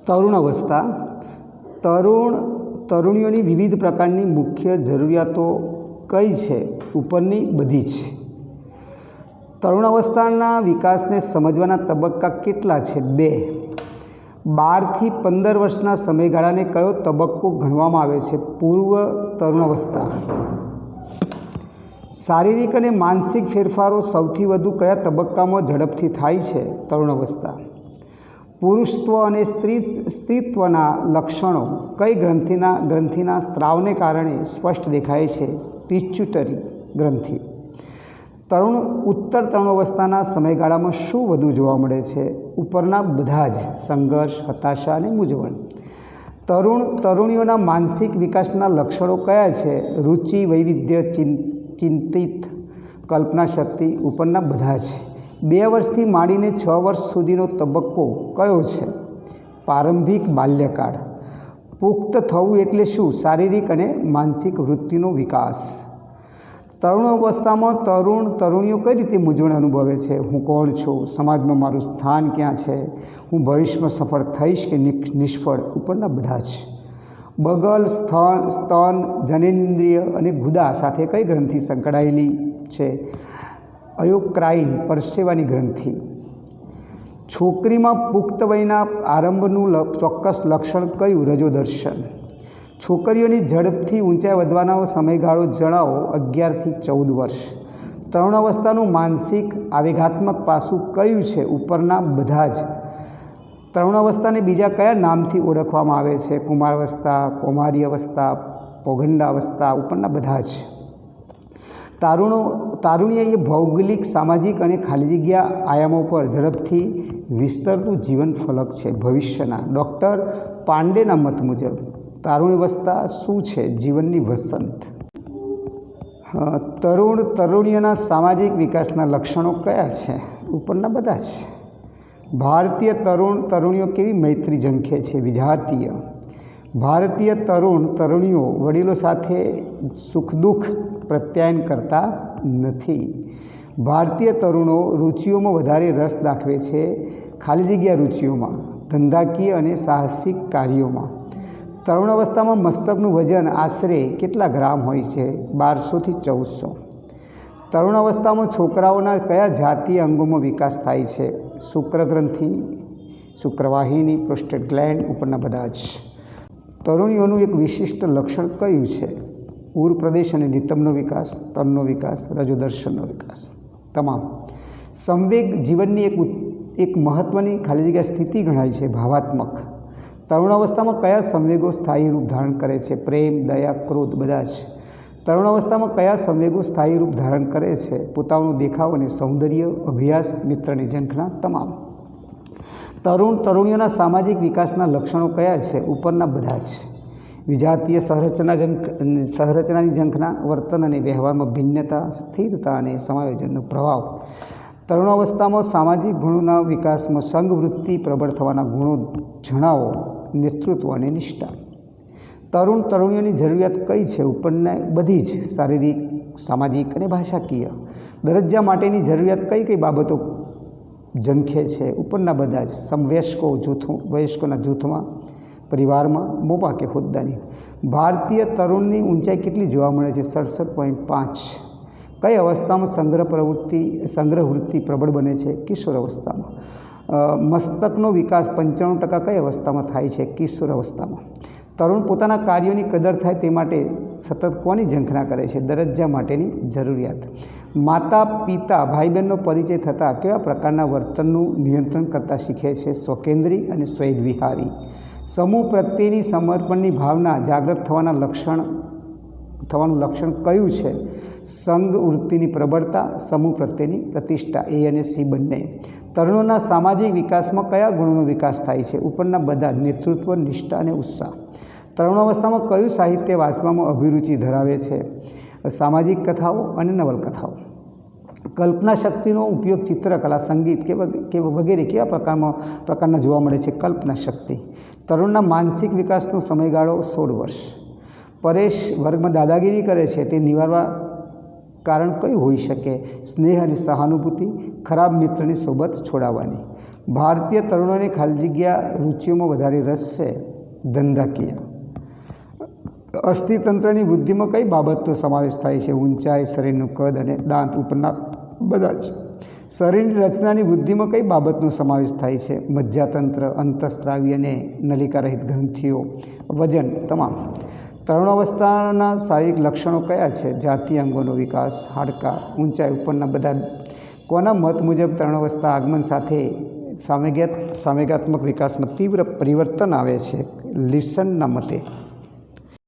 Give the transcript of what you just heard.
તરુણાવસ્થા તરુણીઓની વિવિધ પ્રકારની મુખ્ય જરૂરિયાતો કઈ છે? ઉપરની બધી જ. તરુણાવસ્થાના વિકાસને સમજવાના તબક્કા કેટલા છે? 2. 12 થી 15 વર્ષના સમયગાળાને કયો તબક્કો ગણવામાં આવે છે? પૂર્વ તરુણાવસ્થા. શારીરિક અને માનસિક ફેરફારો સૌથી વધુ કયા તબક્કામાં ઝડપથી થાય છે? તરુણાવસ્થા. પુરુષત્વ અને સ્ત્રીત્વના લક્ષણો કઈ ગ્રંથિના સ્ત્રાવને કારણે સ્પષ્ટ દેખાય છે? પિચ્યુટરી ગ્રંથિ. ઉત્તર તરુણાવસ્થાના સમયગાળામાં શું વધુ જોવા મળે છે? ઉપરના બધા જ. સંઘર્ષ, હતાશા અને મૂંઝવણ. તરુણીઓના માનસિક વિકાસના લક્ષણો કયા છે? રુચિ, વૈવિધ્ય, ચિંતિત, કલ્પના શક્તિ. ઉપરના બધા જ. 2 વર્ષથી માંડીને 6 વર્ષ સુધીનો તબક્કો કયો છે? પ્રારંભિક બાલ્યકાળ. પુખ્ત થવું એટલે શું? શારીરિક અને માનસિક વૃત્તિનો વિકાસ. તરુણાવસ્થામાં તરુણીઓ કઈ રીતે મૂંઝવણ અનુભવે છે? હું કોણ છું? સમાજમાં મારું સ્થાન ક્યાં છે? હું ભવિષ્યમાં સફળ થઈશ કે નિષ્ફળ? ઉપરના બધા જ. બગલ, સ્તન, જનનેન્દ્રિય અને ગુદા સાથે કઈ ગ્રંથિ સંકળાયેલી છે? અયોક્રાઇન, પરસેવાની ગ્રંથિ. છોકરીમાં પુખ્ત વયના આરંભનું ચોક્કસ લક્ષણ કયું? રજોદર્શન. છોકરીઓની ઝડપથી ઊંચાઈ વધવાનો સમયગાળો જણાવો. 11 થી 14 વર્ષ. તરુણાવસ્થાનું માનસિક આવેગાત્મક પાસું કયું છે? ઉપરના બધા જ. તરુણાવસ્થાને બીજા કયા નામથી ઓળખવામાં આવે છે? કુમારાવસ્થા, કૌમારી અવસ્થા, પૌગંડાવસ્થા. ઉપરના બધા જ. તારુણ્ય એ ભૌગોલિક, સામાજિક અને ખાલી જગ્યા આયામો પર ઝડપથી વિસ્તરતું જીવન ફલક છે ભવિષ્યના. ડૉક્ટર પાંડેના મત મુજબ તારુણ્યાવસ્થા શું છે? જીવનની વસંત. તરુણીઓના સામાજિક વિકાસના લક્ષણો કયા છે? ઉપરના બધા જ. ભારતીય તરુણીઓ કેવી મૈત્રી ઝંખે છે? વિજાતીય. ભારતીય તરુણીઓ વડીલો સાથે સુખ દુઃખ પ્રત્યાયન કરતા નથી. ભારતીય તરુણો રુચિઓમાં વધારે રસ દાખવે છે. ખાલી જગ્યા રુચિઓમાં, ધંધાકીય અને સાહસિક કાર્યોમાં. તરુણાવસ્થામાં મસ્તકનું વજન આશરે કેટલા ગ્રામ હોય છે? 1200 થી 1400. તરુણાવસ્થામાં છોકરાઓના કયા જાતીય અંગોમાં વિકાસ થાય છે? શુક્રગ્રંથિ, શુક્રવાહિની, પ્રોસ્ટેટ ગ્લેન્ડ. ઉપરના બધા જ. તરુણીઓનું એક વિશિષ્ટ લક્ષણ કયું છે? ઉર પ્રદેશ અને નિતંબનો વિકાસ, તનનો વિકાસ, રજોદર્શનનો વિકાસ. તમામ. સંવેગ જીવનની એક મહત્ત્વની ખાલી જગ્યા સ્થિતિ ગણાય છે. ભાવાત્મક. તરુણાવસ્થામાં કયા સંવેગો સ્થાયી રૂપ ધારણ કરે છે? પ્રેમ, દયા, ક્રોધ. બધા જ. તરુણાવસ્થામાં કયા સંવેગો સ્થાયી રૂપ ધારણ કરે છે? પોતાનો દેખાવ અને સૌંદર્ય, અભ્યાસ, મિત્રની ઝંખના. તમામ. તરુણીઓના સામાજિક વિકાસના લક્ષણો કયા છે? ઉપરના બધા જ. વિજાતીય સંરચનાની ઝંખના, વર્તન અને વ્યવહારમાં ભિન્નતા, સ્થિરતા અને સમાયોજનનો પ્રભાવ. તરુણાવસ્થામાં સામાજિક ગુણોના વિકાસમાં સંઘવૃત્તિ પ્રબળ થવાના ગુણો જણાવો. નેતૃત્વ અને નિષ્ઠા. તરુણીઓની જરૂરિયાત કઈ છે? ઉપરના બધી જ. શારીરિક, સામાજિક અને ભાષાકીય. દરજ્જા માટેની જરૂરિયાત કઈ કઈ બાબતો ઝંખે છે? ઉપરના બધા જ. વયસ્કોના જૂથમાં, પરિવારમાં, મોભા કે હોદ્દાની. ભારતીય તરુણની ઊંચાઈ કેટલી જોવા મળે છે? 67.5. કઈ અવસ્થામાં સંગ્રહવૃત્તિ પ્રબળ બને છે? કિશોર અવસ્થામાં. મસ્તકનો વિકાસ 95% કઈ અવસ્થામાં થાય છે? કિશોર અવસ્થામાં. તરુણ પોતાના કાર્યોની કદર થાય તે માટે સતત કોની ઝંખના કરે છે? દરજ્જા માટેની જરૂરિયાત. માતા પિતા, ભાઈ બહેનનો પરિચય થતાં કેવા પ્રકારના વર્તનનું નિયંત્રણ કરતા શીખે છે? સ્વકેન્દ્રી અને સ્વૈરવિહારી. સમૂહ પ્રત્યેની સમર્પણની ભાવના જાગૃત થવાનું લક્ષણ કયું છે? સંઘ વૃત્તિની પ્રબળતા, સમૂહ પ્રત્યેની પ્રતિષ્ઠા. એ અને સી બંને. તરુણોના સામાજિક વિકાસમાં કયા ગુણોનો વિકાસ થાય છે? ઉપરના બધા. નેતૃત્વ, નિષ્ઠા અને ઉત્સાહ. તરુણાવસ્થામાં કયું સાહિત્ય વાંચવામાં અભિરુચિ ધરાવે છે? સામાજિક કથાઓ અને નવલકથાઓ. કલ્પના શક્તિનો ઉપયોગ ચિત્રકલા, સંગીત કે વગેરે કેવા પ્રકારના જોવા મળે છે? કલ્પના શક્તિ. તરુણના માનસિક વિકાસનો સમયગાળો 16 વર્ષ. પરેશ વર્ગમાં દાદાગીરી કરે છે તે નિવારવા કારણ કયું હોઈ શકે? સ્નેહ અને સહાનુભૂતિ, ખરાબ મિત્રની સોબત છોડાવવાની. ભારતીય તરુણોને ખાલી જગ્યા રુચિઓમાં વધારે રસ છે. ધંધાકીય. અસ્થિતંત્રની વૃદ્ધિમાં કઈ બાબતનો સમાવેશ થાય છે? ઊંચાઈ, શરીરનું કદ અને દાંત ઉપરના બધા જ. શરીરની રચનાની વૃદ્ધિમાં કઈ બાબતનો સમાવેશ થાય છે? મજ્જાતંત્ર, અંતઃસ્ત્રાવી અને નલિકારહિત ગ્રંથિઓ, વજન, તમામ. તરુણાવસ્થાના શારીરિક લક્ષણો કયા છે? જાતીય અંગોનો વિકાસ, હાડકાં, ઊંચાઈ ઉપરના બધા. કોના મત મુજબ તરુણાવસ્થા આગમન સાથે સામેગાત્મક વિકાસમાં તીવ્ર પરિવર્તન આવે છે? લિસનના મતે.